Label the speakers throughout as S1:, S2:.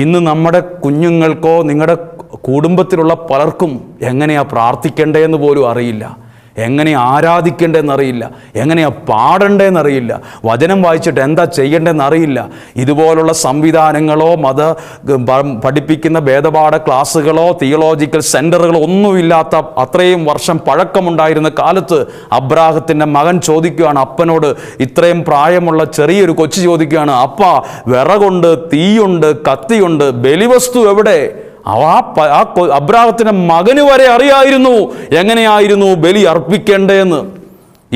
S1: ഇന്ന് നമ്മുടെ കുഞ്ഞുങ്ങൾക്കോ നിങ്ങളുടെ കുടുംബത്തിലുള്ള പലർക്കും എങ്ങനെയാണ് പ്രാർത്ഥിക്കേണ്ടതെന്ന് പോലും അറിയില്ല, എങ്ങനെ ആരാധിക്കേണ്ടതെന്നറിയില്ല, എങ്ങനെയാണ് പാടേണ്ടതെന്നറിയില്ല, വചനം വായിച്ചിട്ട് എന്താ ചെയ്യേണ്ടതെന്നറിയില്ല. ഇതുപോലുള്ള സംവിധാനങ്ങളോ പഠിപ്പിക്കുന്ന വേദപാഠ ക്ലാസ്സുകളോ തിയോളജിക്കൽ സെൻ്ററുകളോ ഒന്നുമില്ലാത്ത അത്രയും വർഷം പഴക്കമുണ്ടായിരുന്ന കാലത്ത് അബ്രാഹത്തിൻ്റെ മകൻ ചോദിക്കുകയാണ് അപ്പനോട്, ഇത്രയും പ്രായമുള്ള ചെറിയൊരു കൊച്ചു ചോദിക്കുകയാണ്, അപ്പാ വിറകുണ്ട്, തീയുണ്ട്, കത്തിയുണ്ട്, ബലിവസ്തു എവിടെ? അബ്രാഹത്തിൻ്റെ മകന് വരെ അറിയായിരുന്നു എങ്ങനെയായിരുന്നു ബലി അർപ്പിക്കേണ്ടതെന്ന്.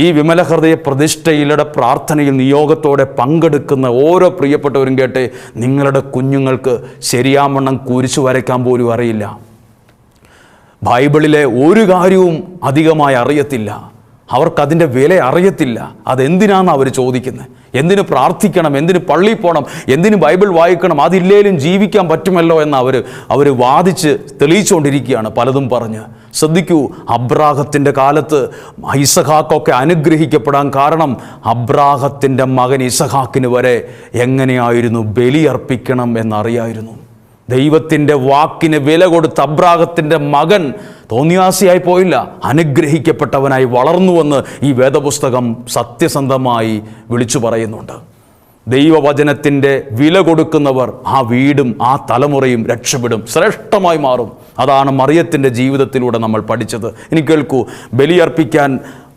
S1: ഈ വിമല ഹൃദയ പ്രതിഷ്ഠയിലൂടെ പ്രാർത്ഥനയിൽ നിയോഗത്തോടെ പങ്കെടുക്കുന്ന ഓരോ പ്രിയപ്പെട്ടവരും കേട്ടെ, നിങ്ങളുടെ കുഞ്ഞുങ്ങൾക്ക് ശരിയാവണ്ണം കുരിശു വരയ്ക്കാൻ പോലും അറിയില്ല. ബൈബിളിലെ ഒരു കാര്യവും അധികമായി അറിയത്തില്ല, അവർക്കതിൻ്റെ വില അറിയത്തില്ല. അതെന്തിനാണെന്ന് അവർ ചോദിക്കുന്നത്. എന്തിനു പ്രാർത്ഥിക്കണം, എന്തിനു പള്ളിയിൽ പോകണം, എന്തിനു ബൈബിൾ വായിക്കണം, അതില്ലേലും ജീവിക്കാൻ പറ്റുമല്ലോ എന്ന് അവർ വാദിച്ച് തെളിയിച്ചുകൊണ്ടിരിക്കുകയാണ് പലതും പറഞ്ഞ്. ശ്രദ്ധിക്കൂ, അബ്രാഹത്തിൻ്റെ കാലത്ത് ഇസഹാക്കൊക്കെ അനുഗ്രഹിക്കപ്പെടാൻ കാരണം അബ്രാഹത്തിൻ്റെ മകൻ ഇസഹാക്കിന് വരെ എങ്ങനെയായിരുന്നു ബലിയർപ്പിക്കണം എന്നറിയായിരുന്നു. ദൈവത്തിൻ്റെ വാക്കിന് വില കൊടുത്ത അബ്രാഹത്തിൻ്റെ മകൻ തോന്നിയാസിയായി പോയില്ല, അനുഗ്രഹിക്കപ്പെട്ടവനായി വളർന്നുവെന്ന് ഈ വേദപുസ്തകം സത്യസന്ധമായി വിളിച്ചു പറയുന്നുണ്ട്. ദൈവവചനത്തിൻ്റെ വില കൊടുക്കുന്നവർ ആ വീടും ആ തലമുറയും രക്ഷപ്പെടും, ശ്രേഷ്ഠമായി മാറും. അതാണ് മറിയത്തിൻ്റെ ജീവിതത്തിലൂടെ നമ്മൾ പഠിച്ചത്. ഇനി കേൾക്കൂ, ബലിയർപ്പിക്കാൻ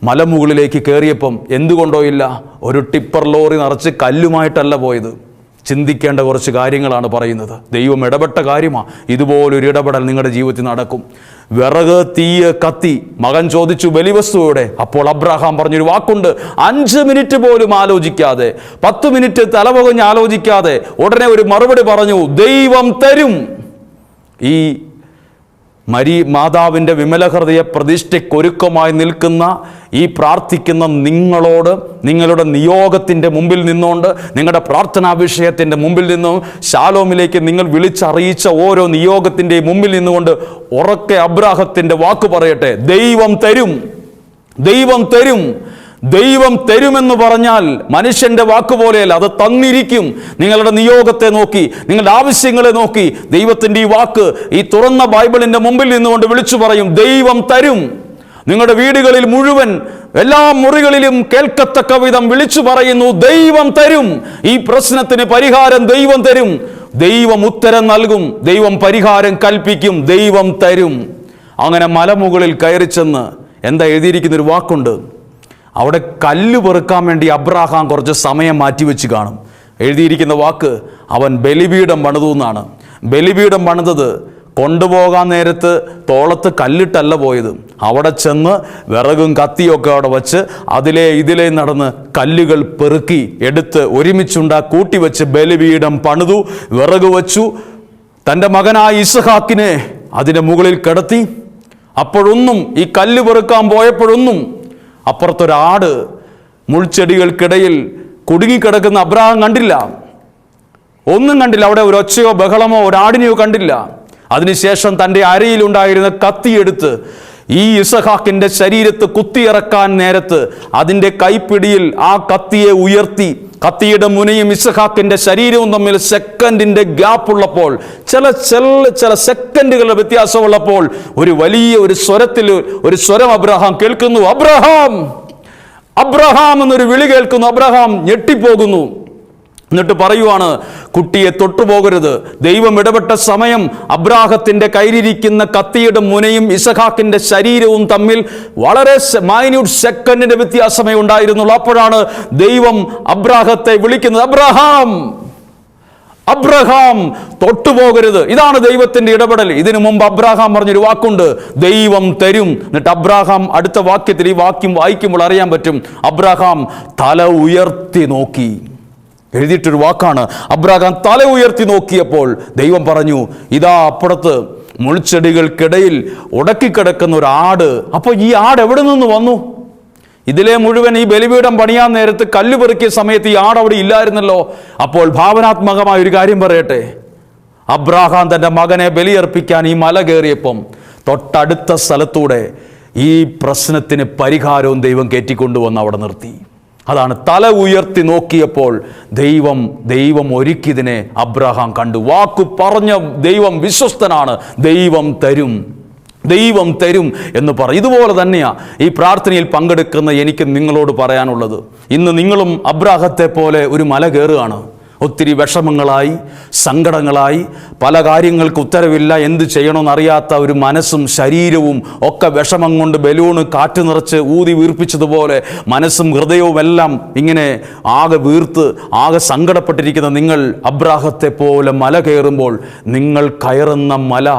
S1: മലമുകളിലേക്ക് കയറിയപ്പം എന്തുകൊണ്ടോയില്ല? ഒരു ടിപ്പർ ലോറി നിറച്ച് കല്ലുമായിട്ടല്ല പോയത്. ചിന്തിക്കേണ്ട കുറച്ച് കാര്യങ്ങളാണ് പറയുന്നത്. ദൈവം ഇടപെട്ട കാര്യമാണ്. ഇതുപോലൊരു ഇടപെടൽ നിങ്ങളുടെ ജീവിതത്തിൽ നടക്കും. വിറക്, തീയ്, കത്തി. മകൻ ചോദിച്ചു ബലിവസ്തുവിടെ. അപ്പോൾ അബ്രഹാം പറഞ്ഞൊരു വാക്കുണ്ട്, 5 മിനിറ്റ് പോലും ആലോചിക്കാതെ, 10 മിനിറ്റ് തലപുകഞ്ഞ് ആലോചിക്കാതെ ഉടനെ ഒരു മറുപടി പറഞ്ഞു, ദൈവം തരും. ഈ മാതാവിൻ്റെ വിമല ഹൃദയ പ്രതിഷ്ഠയ്ക്കൊരുക്കമായി നിൽക്കുന്ന ഈ പ്രാർത്ഥിക്കുന്ന നിങ്ങളോട് നിങ്ങളുടെ നിയോഗത്തിൻ്റെ മുമ്പിൽ നിന്നുകൊണ്ട്, നിങ്ങളുടെ പ്രാർത്ഥനാ വിഷയത്തിൻ്റെ മുമ്പിൽ നിന്നും ശാലോമിലേക്ക് നിങ്ങൾ വിളിച്ചറിയിച്ച ഓരോ നിയോഗത്തിൻ്റെയും മുമ്പിൽ നിന്നുകൊണ്ട് ഉറക്കെ അബ്രാഹത്തിൻ്റെ വാക്ക് പറയട്ടെ, ദൈവം തരും, ദൈവം തരും. ദൈവം തരുമെന്ന് പറഞ്ഞാൽ മനുഷ്യൻ്റെ വാക്കുപോലെയല്ല, അത് തന്നിരിക്കും. നിങ്ങളുടെ നിയോഗത്തെ നോക്കി, നിങ്ങളുടെ ആവശ്യങ്ങളെ നോക്കി ദൈവത്തിൻ്റെ ഈ വാക്ക് ഈ തുറന്ന ബൈബിളിൻ്റെ മുമ്പിൽ നിന്നുകൊണ്ട് വിളിച്ചു പറയും, ദൈവം തരും. നിങ്ങളുടെ വീടുകളിൽ മുഴുവൻ എല്ലാ മുറികളിലും കേൾക്കത്തക്ക വിധം വിളിച്ചു പറയുന്നു, ദൈവം തരും. ഈ പ്രശ്നത്തിന് പരിഹാരം ദൈവം തരും. ദൈവം ഉത്തരം നൽകും, ദൈവം പരിഹാരം കൽപ്പിക്കും, ദൈവം തരും. അങ്ങനെ മലമുകളിൽ കയറി ചെന്ന് എന്താ എഴുതിയിരിക്കുന്നൊരു വാക്കുണ്ട്. അവിടെ കല്ല് പെറുക്കാൻ വേണ്ടി അബ്രാഹാം കുറച്ച് സമയം മാറ്റിവെച്ച് കാണും. എഴുതിയിരിക്കുന്ന വാക്ക്, അവൻ ബലിപീഠം പണിതു എന്നാണ്. ബലിപീഠം പണിതത് കൊണ്ടുപോകാൻ നേരത്ത് തോളത്ത് കല്ലിട്ടല്ല പോയത്. അവിടെ ചെന്ന് വിറകും കത്തിയൊക്കെ അവിടെ വച്ച് ഇതിലേ നടന്ന് കല്ലുകൾ പെറുക്കി എടുത്ത് കൂട്ടിവെച്ച് ബലിപീഠം പണിതു, വിറക് വച്ചു, തൻ്റെ മകനായ ഇസഹാക്കിനെ അതിൻ്റെ മുകളിൽ കിടത്തി. അപ്പോഴൊന്നും ഈ കല്ല് പെറുക്കാൻ പോയപ്പോഴൊന്നും അപ്പുറത്തൊരാട് മുൾച്ചെടികൾക്കിടയിൽ കുടുങ്ങിക്കിടക്കുന്ന അബ്രാഹാം കണ്ടില്ല, ഒന്നും കണ്ടില്ല. അവിടെ ഒരു ഒച്ചയോ ബഹളമോ ഒരാടിനെയോ കണ്ടില്ല. അതിനുശേഷം തൻ്റെ അരയിലുണ്ടായിരുന്ന കത്തിയെടുത്ത് ഈ ഇസഹാക്കിൻ്റെ ശരീരത്ത് കുത്തിയിറക്കാൻ നേരത്ത് അതിൻ്റെ കൈപ്പിടിയിൽ ആ കത്തിയെ ഉയർത്തി, കത്തിയുടെ മുനയും ഇസഹാക്കിൻ്റെ ശരീരവും തമ്മിൽ സെക്കൻഡിൻ്റെ ഗ്യാപ്പുള്ളപ്പോൾ, ചില സെക്കൻഡുകളുടെ വ്യത്യാസമുള്ളപ്പോൾ ഒരു സ്വരം അബ്രഹാം കേൾക്കുന്നു. അബ്രഹാം, അബ്രഹാം എന്നൊരു വിളി കേൾക്കുന്നു. അബ്രഹാം ഞെട്ടിപ്പോകുന്നു. എന്നിട്ട് പറയുവാണ്, കുട്ടിയെ തൊട്ടുപോകരുത്. ദൈവം ഇടപെട്ട സമയം അബ്രാഹത്തിൻ്റെ കയ്യിലിരിക്കുന്ന കത്തിയുടെ മുനയും ഇസഹാക്കിൻ്റെ ശരീരവും തമ്മിൽ വളരെ മൈന്യൂട്ട് സെക്കൻഡിൻ്റെ വ്യത്യാസമേ ഉണ്ടായിരുന്നുള്ളൂ. അപ്പോഴാണ് ദൈവം അബ്രാഹത്തെ വിളിക്കുന്നത്, അബ്രഹാം, അബ്രഹാം, തൊട്ടുപോകരുത്. ഇതാണ് ദൈവത്തിൻ്റെ ഇടപെടൽ. ഇതിനു മുമ്പ് അബ്രഹാം പറഞ്ഞൊരു വാക്കുണ്ട്, ദൈവം തരും. എന്നിട്ട് അബ്രഹാം അടുത്ത വാക്യത്തിൽ ഈ വാക്യം വായിക്കുമ്പോൾ അറിയാൻ പറ്റും, അബ്രഹാം തല ഉയർത്തി നോക്കി. എഴുതിയിട്ടൊരു വാക്കാണ്. അബ്രഹാം തല ഉയർത്തി നോക്കിയപ്പോൾ ദൈവം പറഞ്ഞു, ഇതാ അപ്പുറത്ത് മുൾച്ചെടികൾക്കിടയിൽ ഉടക്കിക്കിടക്കുന്ന ഒരു ആട്. അപ്പോൾ ഈ ആട് എവിടെ നിന്ന് വന്നു? ഇതിലെ മുഴുവൻ ഈ ബലിപീഠം പണിയാൻ നേരത്ത് കല്ല് പെറുക്കിയ സമയത്ത് ഈ ആട് അവിടെ ഇല്ലായിരുന്നല്ലോ. അപ്പോൾ ഭാവനാത്മകമായ ഒരു കാര്യം പറയട്ടെ, അബ്രഹാം തൻ്റെ മകനെ ബലിയർപ്പിക്കാൻ ഈ മല കയറിയപ്പം തൊട്ടടുത്ത സ്ഥലത്തൂടെ ഈ പ്രശ്നത്തിന് പരിഹാരവും ദൈവം കയറ്റിക്കൊണ്ടുവന്ന് അവിടെ നിർത്തി. അതാണ് തല ഉയർത്തി നോക്കിയപ്പോൾ ദൈവം ഒരുക്കിയതിനെ അബ്രഹാം കണ്ടു. വാക്കു പറഞ്ഞ ദൈവം വിശ്വസ്തനാണ്. ദൈവം തരും എന്ന് പറയും. ഇതുപോലെ തന്നെയാണ് ഈ പ്രാർത്ഥനയിൽ പങ്കെടുക്കുന്ന എനിക്ക് നിങ്ങളോട് പറയാനുള്ളത്. ഇന്ന് നിങ്ങളും അബ്രാഹത്തെ പോലെ ഒരു മല കയറുകയാണ്. ഒത്തിരി വിഷമങ്ങളായി, സങ്കടങ്ങളായി, പല കാര്യങ്ങൾക്ക് ഉത്തരവില്ല, എന്ത് ചെയ്യണമെന്നറിയാത്ത ഒരു മനസ്സും ശരീരവും ഒക്കെ വിഷമം കൊണ്ട് ബലൂണ് കാറ്റ് നിറച്ച് ഊതി വീർപ്പിച്ചതുപോലെ മനസ്സും ഹൃദയവും എല്ലാം ഇങ്ങനെ ആകെ വീർത്ത് ആകെ സങ്കടപ്പെട്ടിരിക്കുന്ന നിങ്ങൾ അബ്രാഹത്തെ പോലെ മല കയറുമ്പോൾ നിങ്ങൾ കയറുന്ന മല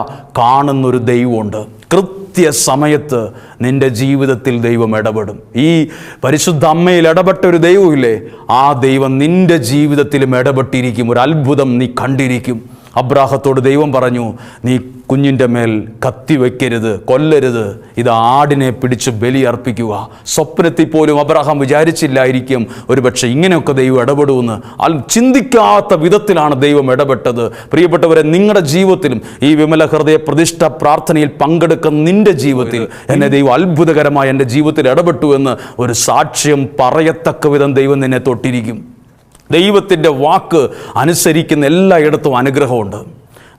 S1: കാണുന്നൊരു ദൈവമുണ്ട്. കൃത്യസമയത്ത് നിന്റെ ജീവിതത്തിൽ ദൈവം ഇടപെടും. ഈ പരിശുദ്ധ അമ്മയിൽ ഇടപെട്ട ഒരു ദൈവമില്ലേ, ആ ദൈവം നിന്റെ ജീവിതത്തിലും ഇടപെട്ടിരിക്കും. ഒരു അത്ഭുതം നീ കണ്ടിരിക്കും. അബ്രാഹത്തോട് ദൈവം പറഞ്ഞു, നീ കുഞ്ഞിൻ്റെ മേൽ കത്തി വയ്ക്കരുത്, കൊല്ലരുത്, ഇത് ആടിനെ പിടിച്ച് ബലി അർപ്പിക്കുക. സ്വപ്നത്തിൽ പോലും അബ്രാഹാം വിചാരിച്ചില്ലായിരിക്കും ഒരുപക്ഷെ ഇങ്ങനെയൊക്കെ ദൈവം ഇടപെടുമെന്ന്. ചിന്തിക്കാത്ത വിധത്തിലാണ് ദൈവം ഇടപെട്ടത്. പ്രിയപ്പെട്ടവരെ, നിങ്ങളുടെ ജീവിതത്തിലും ഈ വിമല ഹൃദയ പ്രതിഷ്ഠ പ്രാർത്ഥനയിൽ പങ്കെടുക്കുന്ന നിന്റെ ജീവിതത്തിൽ എന്നെ ദൈവം അത്ഭുതകരമായി എൻ്റെ ജീവിതത്തിൽ ഇടപെട്ടു എന്ന് ഒരു സാക്ഷ്യം പറയത്തക്ക വിധം ദൈവം നിന്നെ തൊട്ടിരിക്കും. ദൈവത്തിൻ്റെ വാക്ക് അനുസരിക്കുന്ന എല്ലായിടത്തും അനുഗ്രഹമുണ്ട്.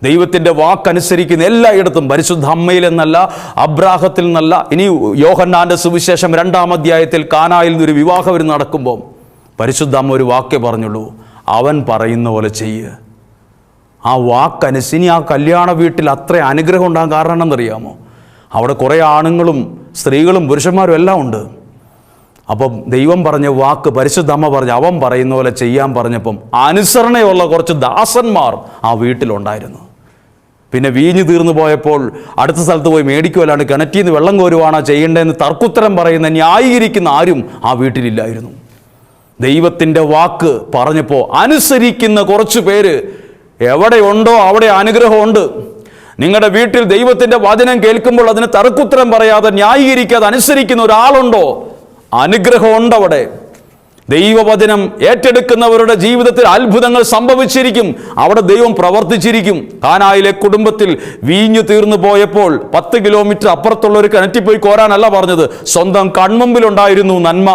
S1: ദൈവത്തിൻ്റെ വാക്കനുസരിക്കുന്ന എല്ലായിടത്തും, പരിശുദ്ധ അമ്മയിൽ എന്നല്ല, അബ്രാഹത്തിൽ നിന്നല്ല. ഇനി യോഹന്നാൻ്റെ സുവിശേഷം 2-ാം അധ്യായത്തിൽ കാനായിൽ നിന്നൊരു വിവാഹം വരെ നടക്കുമ്പോൾ പരിശുദ്ധ അമ്മ ഒരു വാക്കേ പറഞ്ഞുള്ളൂ, അവൻ പറയുന്ന പോലെ ചെയ്യ്. ആ വാക്കനുസരിച്ച് ആ കല്യാണ വീട്ടിൽ അത്ര അനുഗ്രഹം ഉണ്ടാകാൻ കാരണം എന്നറിയാമോ? അവിടെ കുറേ ആണുങ്ങളും സ്ത്രീകളും പുരുഷന്മാരും എല്ലാം ഉണ്ട്. അപ്പം ദൈവം പറഞ്ഞ വാക്ക് പരിശുദ്ധ അമ്മ പറഞ്ഞ് അവൻ പറയുന്ന പോലെ ചെയ്യാൻ പറഞ്ഞപ്പം അനുസരണയുള്ള കുറച്ച് ദാസന്മാർ ആ വീട്ടിലുണ്ടായിരുന്നു. പിന്നെ വീഞ്ഞു തീർന്നു പോയപ്പോൾ അടുത്ത സ്ഥലത്ത് പോയി മേടിക്കുമല്ലാണ്ട് കിണറ്റിൽ നിന്ന് വെള്ളം കോരുവാണോ ചെയ്യേണ്ടതെന്ന് തർക്കുത്തരം പറയുന്ന ന്യായീകരിക്കുന്ന ആരും ആ വീട്ടിലില്ലായിരുന്നു. ദൈവത്തിൻ്റെ വാക്ക് പറഞ്ഞപ്പോൾ അനുസരിക്കുന്ന കുറച്ച് പേര് എവിടെയുണ്ടോ അവിടെ അനുഗ്രഹമുണ്ട്. നിങ്ങളുടെ വീട്ടിൽ ദൈവത്തിൻ്റെ വചനം കേൾക്കുമ്പോൾ അതിന് തർക്കുത്തരം പറയാതെ ന്യായീകരിക്കാതെ അനുസരിക്കുന്ന ഒരാളുണ്ടോ, അനുഗ്രഹമുണ്ട് അവിടെ. ദൈവവചനം ഏറ്റെടുക്കുന്നവരുടെ ജീവിതത്തിൽ അത്ഭുതങ്ങൾ സംഭവിച്ചിരിക്കും. അവിടെ ദൈവം പ്രവർത്തിച്ചിരിക്കും. കാനായിലെ കുടുംബത്തിൽ വീഞ്ഞു തീർന്നു പോയപ്പോൾ 10 കിലോമീറ്റർ അപ്പുറത്തുള്ള ഒരു കിണറ്റിൽ പോയി കോരാനല്ല പറഞ്ഞത്, സ്വന്തം കൺമുമ്പിലുണ്ടായിരുന്നു നന്മ.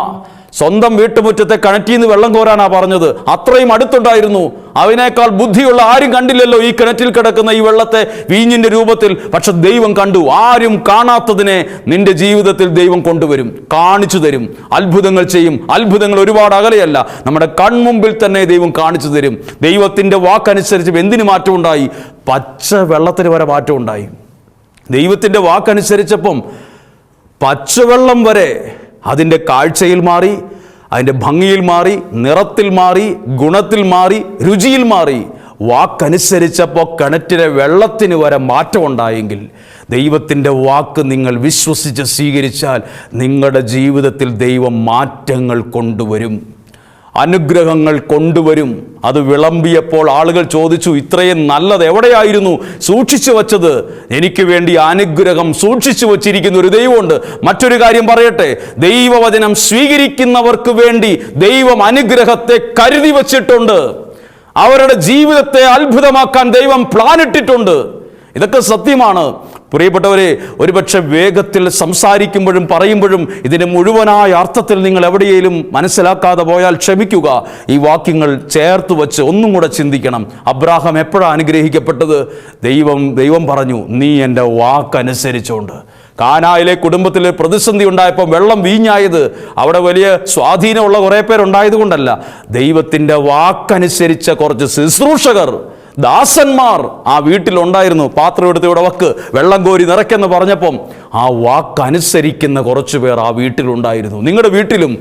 S1: സ്വന്തം വീട്ടുമുറ്റത്തെ കിണറ്റിൽ നിന്ന് വെള്ളം കോരാനാ പറഞ്ഞത്. അത്രയും അടുത്തുണ്ടായിരുന്നു. അവനേക്കാൾ ബുദ്ധിയുള്ള ആരും കണ്ടില്ലല്ലോ ഈ കിണറ്റിൽ കിടക്കുന്ന ഈ വെള്ളത്തെ വീഞ്ഞിന്റെ രൂപത്തിൽ. പക്ഷെ ദൈവം കണ്ടു. ആരും കാണാത്തതിനെ നിന്റെ ജീവിതത്തിൽ ദൈവം കൊണ്ടുവരും, കാണിച്ചു തരും, അത്ഭുതങ്ങൾ ചെയ്യും. അത്ഭുതങ്ങൾ ഒരുപാട് അകലെയല്ല, നമ്മുടെ കൺമുമ്പിൽ തന്നെ ദൈവം കാണിച്ചു തരും. ദൈവത്തിന്റെ വാക്കനുസരിച്ച് എന്തിനു മാറ്റം ഉണ്ടായി? പച്ച വെള്ളത്തിന് വരെ മാറ്റം ഉണ്ടായി. ദൈവത്തിന്റെ വാക്കനുസരിച്ചപ്പം പച്ചവെള്ളം വരെ അതിൻ്റെ കാഴ്ചയിൽ മാറി, അതിൻ്റെ ഭംഗിയിൽ മാറി, നിറത്തിൽ മാറി, ഗുണത്തിൽ മാറി, രുചിയിൽ മാറി. വാക്കനുസരിച്ചപ്പോൾ കിണറ്റിലെ വെള്ളത്തിന് വരെ മാറ്റമുണ്ടായെങ്കിൽ ദൈവത്തിൻ്റെ വാക്ക് നിങ്ങൾ വിശ്വസിച്ച് സ്വീകരിച്ചാൽ നിങ്ങളുടെ ജീവിതത്തിൽ ദൈവം മാറ്റങ്ങൾ കൊണ്ടുവരും, അനുഗ്രഹങ്ങൾ കൊണ്ടുവരും. അത് വിളമ്പിയപ്പോൾ ആളുകൾ ചോദിച്ചു, ഇത്രയും നല്ലത് എവിടെയായിരുന്നു സൂക്ഷിച്ചു വച്ചത്? എനിക്ക് വേണ്ടി അനുഗ്രഹം സൂക്ഷിച്ചു വച്ചിരിക്കുന്ന ഒരു ദൈവമുണ്ട്. മറ്റൊരു കാര്യം പറയട്ടെ, ദൈവവചനം സ്വീകരിക്കുന്നവർക്ക് വേണ്ടി ദൈവം അനുഗ്രഹത്തെ കരുതി വച്ചിട്ടുണ്ട്. അവരുടെ ജീവിതത്തെ അത്ഭുതമാക്കാൻ ദൈവം പ്ലാനിട്ടിട്ടുണ്ട്. ഇതൊക്കെ സത്യമാണ്. പ്രിയപ്പെട്ടവരെ, ഒരുപക്ഷെ വേഗത്തിൽ സംസാരിക്കുമ്പോഴും പറയുമ്പോഴും ഇതിൻ്റെ മുഴുവനായ അർത്ഥത്തിൽ നിങ്ങൾ എവിടെയെങ്കിലും മനസ്സിലാക്കാതെ പോയാൽ ക്ഷമിക്കുക. ഈ വാക്യങ്ങൾ ചേർത്ത് വച്ച് ഒന്നും കൂടെ ചിന്തിക്കണം. അബ്രാഹാം എപ്പോഴാണ് അനുഗ്രഹിക്കപ്പെട്ടത്? ദൈവം പറഞ്ഞു, നീ എൻ്റെ വാക്കനുസരിച്ചുകൊണ്ട്. കാനായിലെ കുടുംബത്തിൽ പ്രതിസന്ധി ഉണ്ടായപ്പോൾ വെള്ളം വീഞ്ഞായത് അവിടെ വലിയ സ്വാധീനമുള്ള കുറേ പേരുണ്ടായത് കൊണ്ടല്ല, ദൈവത്തിൻ്റെ വാക്കനുസരിച്ച കുറച്ച് ശുശ്രൂഷകർ, ദാസന്മാർ ആ വീട്ടിലുണ്ടായിരുന്നു. പാത്രം എടുത്ത് ഇവിടെ വക്ക്, വെള്ളം കോരി നിറയ്ക്കെന്ന് പറഞ്ഞപ്പം ആ വാക്കനുസരിക്കുന്ന കുറച്ചു പേർ ആ വീട്ടിലുണ്ടായിരുന്നു. നിങ്ങളുടെ വീട്ടിലും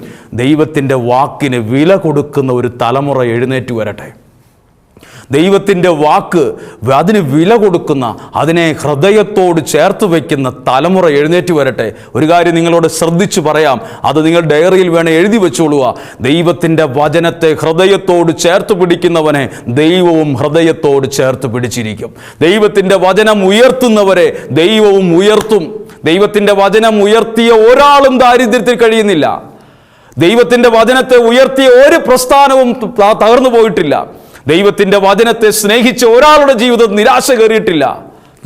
S1: ദൈവത്തിൻ്റെ വാക്കിന് വില കൊടുക്കുന്ന ഒരു തലമുറ എഴുന്നേറ്റ് വരട്ടെ. ദൈവത്തിൻ്റെ വാക്ക് അതിന് വില കൊടുക്കുന്ന, അതിനെ ഹൃദയത്തോട് ചേർത്ത് വയ്ക്കുന്ന തലമുറ എഴുന്നേറ്റ് വരട്ടെ. ഒരു കാര്യം നിങ്ങളോട് ശ്രദ്ധിച്ചു പറയാം, അത് നിങ്ങൾ ഡയറിയിൽ വേണേൽ എഴുതി വെച്ചോളുക. ദൈവത്തിൻ്റെ വചനത്തെ ഹൃദയത്തോട് ചേർത്ത് പിടിക്കുന്നവനെ ദൈവവും ഹൃദയത്തോട് ചേർത്ത് പിടിച്ചിരിക്കും. ദൈവത്തിൻ്റെ വചനം ഉയർത്തുന്നവരെ ദൈവവും ഉയർത്തും. ദൈവത്തിൻ്റെ വചനം ഉയർത്തിയ ഒരാളും ദാരിദ്ര്യത്തിൽ കഴിയുന്നില്ല. ദൈവത്തിൻ്റെ വചനത്തെ ഉയർത്തിയ ഒരു പ്രസ്ഥാനവും തകർന്നു പോയിട്ടില്ല. ദൈവത്തിൻ്റെ വചനത്തെ സ്നേഹിച്ച ഒരാളുടെ ജീവിതത്തിൽ നിരാശ കയറിയിട്ടില്ല.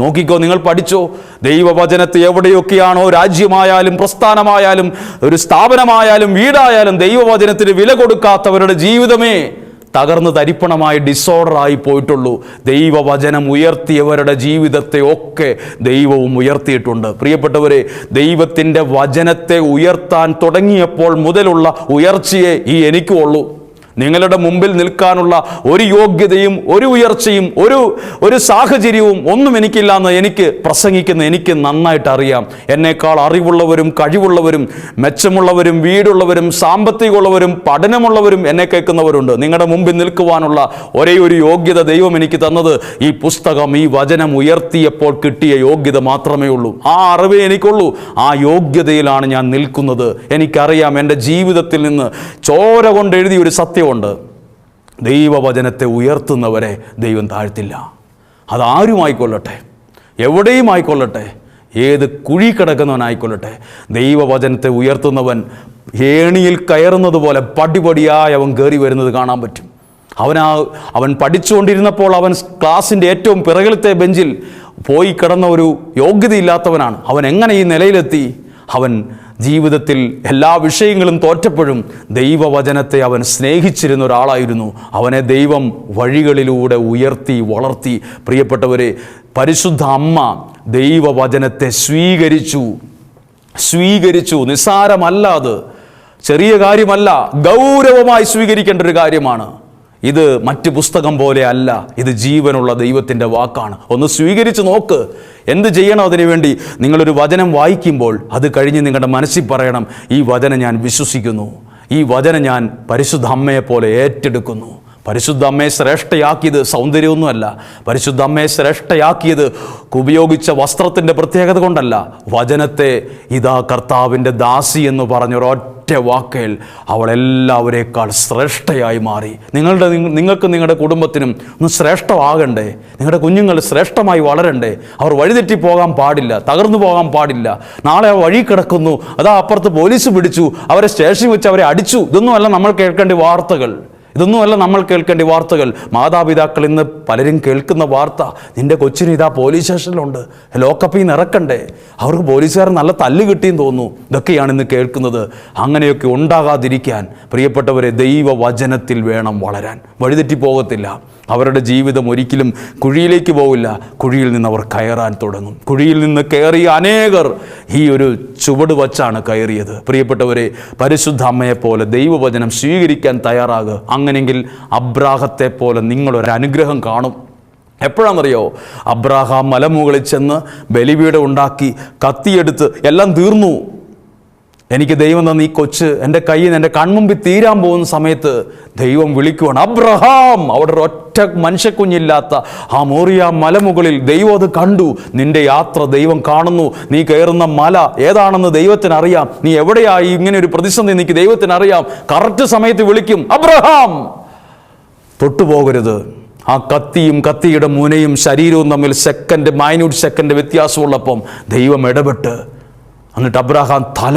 S1: നോക്കിക്കോ, നിങ്ങൾ പഠിച്ചോ, ദൈവവചനത്തെ എവിടെയൊക്കെയാണോ രാജ്യമായാലും പ്രസ്ഥാനമായാലും ഒരു സ്ഥാപനമായാലും വീടായാലും ദൈവവചനത്തിന് വില കൊടുക്കാത്തവരുടെ ജീവിതമേ തകർന്ന് തരിപ്പണമായി ഡിസോർഡറായി പോയിട്ടുള്ളൂ. ദൈവവചനം ഉയർത്തിയവരുടെ ജീവിതത്തെ ഒക്കെ ദൈവവും ഉയർത്തിയിട്ടുണ്ട്. പ്രിയപ്പെട്ടവരെ, ദൈവത്തിൻ്റെ വചനത്തെ ഉയർത്താൻ തുടങ്ങിയപ്പോൾ മുതലുള്ള ഉയർച്ചയെ എനിക്കുള്ളൂ. നിങ്ങളുടെ മുമ്പിൽ നിൽക്കാനുള്ള ഒരു യോഗ്യതയും ഒരു ഉയർച്ചയും ഒരു സാഹചര്യവും ഒന്നും എനിക്കില്ല എന്ന് എനിക്ക് പ്രസംഗിക്കുന്ന എനിക്ക് നന്നായിട്ട് അറിയാം. എന്നേക്കാൾ അറിവുള്ളവരും കഴിവുള്ളവരും മെച്ചമുള്ളവരും വീടുള്ളവരും സാമ്പത്തികമുള്ളവരും പഠനമുള്ളവരും എന്നെ കേൾക്കുന്നവരുണ്ട്. നിങ്ങളുടെ മുമ്പിൽ നിൽക്കുവാനുള്ള ഒരേ ഒരു യോഗ്യത ദൈവം എനിക്ക് തന്നത് ഈ പുസ്തകം, ഈ വചനം ഉയർത്തിയപ്പോൾ കിട്ടിയ യോഗ്യത മാത്രമേ ഉള്ളൂ. ആ അറിവേ എനിക്കുള്ളൂ. ആ യോഗ്യതയിലാണ് ഞാൻ നിൽക്കുന്നത്. എനിക്കറിയാം, എൻ്റെ ജീവിതത്തിൽ നിന്ന് ചോര കൊണ്ട് എഴുതിയ ഒരു സത്യം ണ്ട്. ദൈവവചനത്തെ ഉയർത്തുന്നവരെ ദൈവം താഴ്ത്തില്ല. അതാരുമായിക്കൊള്ളട്ടെ, എവിടെയും ആയിക്കൊള്ളട്ടെ, ഏത് കുഴി കിടക്കുന്നവനായിക്കൊള്ളട്ടെ, ദൈവവചനത്തെ ഉയർത്തുന്നവൻ ഏണിയിൽ കയറുന്നത് പോലെ പടിപടിയായി അവൻ കയറി വരുന്നത് കാണാൻ പറ്റും. അവൻ പഠിച്ചുകൊണ്ടിരുന്നപ്പോൾ അവൻ ക്ലാസിൻ്റെ ഏറ്റവും പിറകിലത്തെ ബെഞ്ചിൽ പോയി കിടന്ന ഒരു യോഗ്യതയില്ലാത്തവനാണ്. അവൻ എങ്ങനെ ഈ നിലയിലെത്തി? അവൻ ജീവിതത്തിൽ എല്ലാ വിഷയങ്ങളും തോറ്റപ്പോഴും ദൈവവചനത്തെ അവൻ സ്നേഹിച്ചിരുന്ന ഒരാളായിരുന്നു. അവനെ ദൈവം വഴികളിലൂടെ ഉയർത്തി വളർത്തി. പ്രിയപ്പെട്ടവരെ, പരിശുദ്ധ അമ്മ ദൈവവചനത്തെ സ്വീകരിച്ചു. നിസ്സാരമല്ല, അത് ചെറിയ കാര്യമല്ല, ഗൗരവമായി സ്വീകരിക്കേണ്ട ഒരു കാര്യമാണ്. ഇത് മറ്റ് പുസ്തകം പോലെ അല്ല, ഇത് ജീവനുള്ള ദൈവത്തിൻ്റെ വാക്കാണ്. ഒന്ന് സ്വീകരിച്ച് നോക്ക്. എന്ത് ചെയ്യണം അതിനു വേണ്ടി? നിങ്ങളൊരു വചനം വായിക്കുമ്പോൾ അത് കഴിഞ്ഞ് നിങ്ങളുടെ മനസ്സിൽ പറയണം, ഈ വചനം ഞാൻ വിശ്വസിക്കുന്നു, ഈ വചനം ഞാൻ പരിശുദ്ധ അമ്മയെപ്പോലെ ഏറ്റെടുക്കുന്നു. പരിശുദ്ധ അമ്മയെ ശ്രേഷ്ഠയാക്കിയത് സൗന്ദര്യമൊന്നുമല്ല. പരിശുദ്ധ അമ്മയെ ശ്രേഷ്ഠയാക്കിയത് ഉപയോഗിച്ച വസ്ത്രത്തിൻ്റെ പ്രത്യേകത കൊണ്ടല്ല. വചനത്തെ ഇതാ കർത്താവിൻ്റെ ദാസി എന്ന് പറഞ്ഞൊരൊറ്റ വാക്കേൽ അവൾ എല്ലാവരേക്കാൾ ശ്രേഷ്ഠയായി മാറി. നിങ്ങൾക്ക് നിങ്ങളുടെ കുടുംബത്തിനും ഒന്ന് ശ്രേഷ്ഠമാകണ്ടേ? നിങ്ങളുടെ കുഞ്ഞുങ്ങൾ ശ്രേഷ്ഠമായി വളരണ്ടേ? അവർ വഴിതെറ്റി പോകാൻ പാടില്ല, തകർന്നു പോകാൻ പാടില്ല. നാളെ ആ വഴി കിടക്കുന്നു, അതാ അപ്പുറത്ത് പോലീസ് പിടിച്ചു, അവരെ സ്റ്റേഷനിൽ വെച്ച് അവരെ അടിച്ചു. ഇതൊന്നുമല്ല നമ്മൾ കേൾക്കേണ്ട വാർത്തകൾ. മാതാപിതാക്കൾ ഇന്ന് പലരും കേൾക്കുന്ന വാർത്ത, നിന്റെ കൊച്ചിന് ഇതാ പോലീസ് സ്റ്റേഷനിലുണ്ട്, ലോക്കപ്പിൽ നിന്ന് ഇറക്കണ്ടേ, അവർക്ക് പോലീസുകാരൻ നല്ല തല്ല് കിട്ടിയെന്ന് തോന്നുന്നു. ഇതൊക്കെയാണ് ഇന്ന് കേൾക്കുന്നത്. അങ്ങനെയൊക്കെ ഉണ്ടാകാതിരിക്കാൻ പ്രിയപ്പെട്ടവരെ, ദൈവവചനത്തിൽ വേണം വളരാൻ. വഴിതെറ്റി പോകത്തില്ല. അവരുടെ ജീവിതം ഒരിക്കലും കുഴിയിലേക്ക് പോവില്ല. കുഴിയിൽ നിന്ന് അവർ കയറാൻ തുടങ്ങും. കുഴിയിൽ നിന്ന് കയറിയ അനേകർ ഈ ഒരു ചുവട് വച്ചാണ് കയറിയത്. പ്രിയപ്പെട്ടവരെ, പരിശുദ്ധ അമ്മയെപ്പോലെ ദൈവവചനം സ്വീകരിക്കാൻ തയ്യാറാകുക. അങ്ങനെയെങ്കിൽ അബ്രാഹത്തെ പോലെ നിങ്ങളൊരു അനുഗ്രഹം കാണും. എപ്പോഴാണെന്നറിയോ? അബ്രാഹാം മലമുകളിൽ ചെന്ന് ബലിപീഠം ഉണ്ടാക്കി, കത്തിയെടുത്ത് എല്ലാം തീർന്നു. എനിക്ക് ദൈവം തന്ന ഈ കൊച്ച് എൻ്റെ കയ്യിൽ നിന്ന് എൻ്റെ കൺമുമ്പിൽ തീരാൻ പോകുന്ന സമയത്ത് ദൈവം വിളിക്കുവാണ്, അബ്രഹാം. അവിടെ ഒറ്റ മനുഷ്യക്കുഞ്ഞില്ലാത്ത ആ മോറിയ മലമുകളിൽ ദൈവം അത് കണ്ടു. നിന്റെ യാത്ര ദൈവം കാണുന്നു. നീ കയറുന്ന മല ഏതാണെന്ന് ദൈവത്തിനറിയാം. നീ എവിടെയായി ഇങ്ങനെ ഒരു പ്രതിസന്ധി എനിക്ക് ദൈവത്തിനറിയാം. കറക്റ്റ് സമയത്ത് വിളിക്കും, അബ്രഹാം. തൊട്ടുപോകരുത്. ആ കത്തിയുടെ മുനയും ശരീരവും തമ്മിൽ മൈന്യൂട്ട് സെക്കൻഡ് വ്യത്യാസമുള്ളപ്പം ദൈവം ഇടപെട്ട് എന്നിട്ട് അബ്രഹാം തല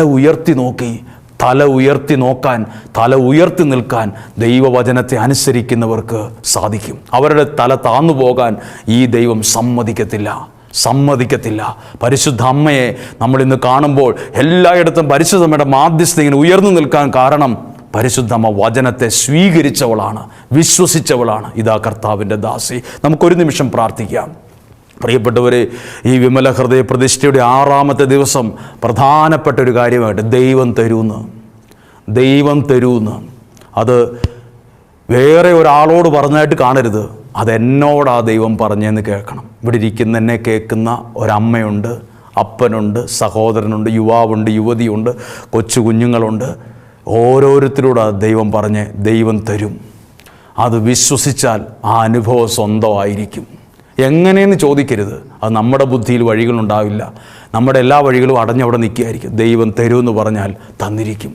S1: ഉയർത്തി നിൽക്കാൻ ദൈവവചനത്തെ അനുസരിക്കുന്നവർക്ക് സാധിക്കും. അവരുടെ തല താന്നു പോകാൻ ഈ ദൈവം സമ്മതിക്കത്തില്ല. പരിശുദ്ധ അമ്മയെ നമ്മളിന്ന് കാണുമ്പോൾ എല്ലായിടത്തും പരിശുദ്ധ അമ്മയുടെ മാധ്യസ്ഥ ഇങ്ങനെ ഉയർന്നു നിൽക്കാൻ കാരണം പരിശുദ്ധമ്മ വചനത്തെ സ്വീകരിച്ചവളാണ്, വിശ്വസിച്ചവളാണ്. ഇതാ കർത്താവിൻ്റെ ദാസി. നമുക്കൊരു നിമിഷം പ്രാർത്ഥിക്കാം. പ്രിയപ്പെട്ടവരെ, ഈ വിമല ഹൃദയ പ്രതിഷ്ഠയുടെ 6ാമത്തെ ദിവസം പ്രധാനപ്പെട്ട ഒരു കാര്യമായിട്ട് ദൈവം തരൂന്ന് അത് വേറെ ഒരാളോട് പറഞ്ഞായിട്ട് കാണരുത്. അതെന്നോടാ ദൈവം പറഞ്ഞതെന്ന് കേൾക്കണം. ഇവിടെ ഇരിക്കുന്ന എന്നെ കേൾക്കുന്ന ഒരമ്മയുണ്ട്, അപ്പനുണ്ട്, സഹോദരനുണ്ട്, യുവാവുണ്ട്, യുവതിയുണ്ട്, കൊച്ചു കുഞ്ഞുങ്ങളുണ്ട്. ഓരോരുത്തരോട് ദൈവം പറഞ്ഞ് ദൈവം തരും. അത് വിശ്വസിച്ചാൽ ആ അനുഭവം സ്വന്തമായിരിക്കും. എങ്ങനെയെന്ന് ചോദിക്കരുത്. അത് നമ്മുടെ ബുദ്ധിയിൽ വഴികളുണ്ടാവില്ല. നമ്മുടെ എല്ലാ വഴികളും അടഞ്ഞവിടെ നിൽക്കുകയായിരിക്കും. ദൈവം തരുമെന്ന് പറഞ്ഞാൽ തന്നിരിക്കും.